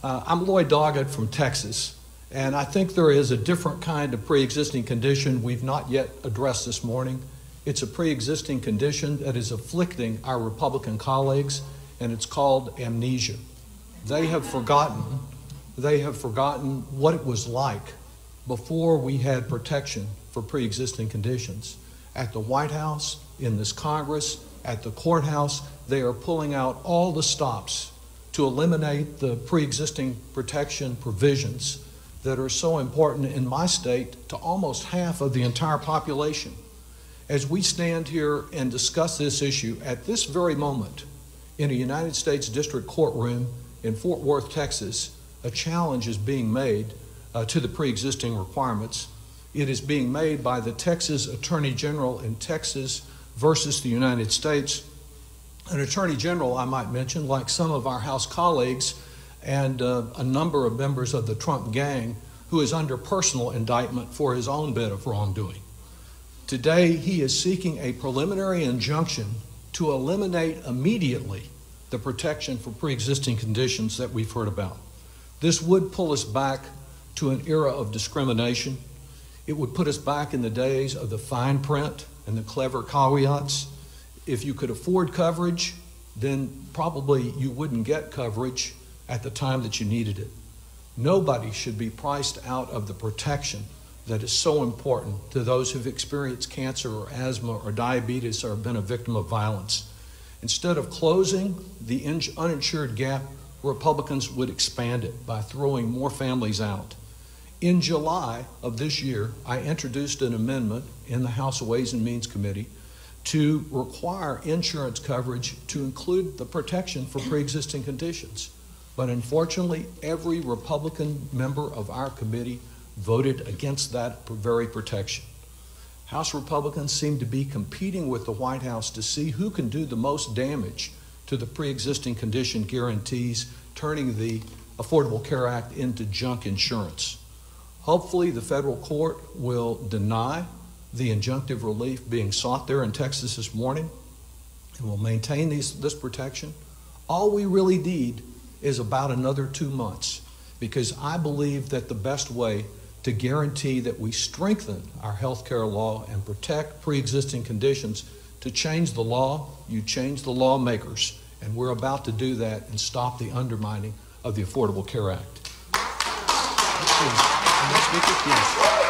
I'm Lloyd Doggett from Texas, and I think there is a different kind of pre-existing condition we've not yet addressed this morning. It's a pre-existing condition that is afflicting our Republican colleagues, and it's called amnesia. They have forgotten what it was like before we had protection for pre-existing conditions. At the White House, in this Congress, at the courthouse, they are pulling out all the stops to eliminate the pre-existing protection provisions that are so important in my state to almost half of the entire population. As we stand here and discuss this issue at this very moment in a United States District Courtroom in Fort Worth, Texas, a challenge is being made to the pre-existing requirements. It is being made by the Texas Attorney General in Texas versus the United States. An Attorney General, I might mention, like some of our House colleagues and a number of members of the Trump gang, who is under personal indictment for his own bit of wrongdoing. Today, he is seeking a preliminary injunction to eliminate immediately the protection for pre-existing conditions that we've heard about. This would pull us back to an era of discrimination. It would put us back in the days of the fine print and the clever caveats. If you could afford coverage, then probably you wouldn't get coverage at the time that you needed it. Nobody should be priced out of the protection that is so important to those who've experienced cancer or asthma or diabetes or have been a victim of violence. Instead of closing the uninsured gap, Republicans would expand it by throwing more families out. In July of this year, I introduced an amendment in the House Ways and Means Committee to require insurance coverage to include the protection for pre-existing conditions. But unfortunately, every Republican member of our committee voted against that very protection. House Republicans seem to be competing with the White House to see who can do the most damage to the pre-existing condition guarantees, turning the Affordable Care Act into junk insurance. Hopefully, the federal court will deny the injunctive relief being sought there in Texas this morning and will maintain this protection. All we really need is about another 2 months, because I believe that the best way to guarantee that we strengthen our health care law and protect pre-existing conditions, to change the law, you change the lawmakers, and we're about to do that and stop the undermining of the Affordable Care Act. Yes.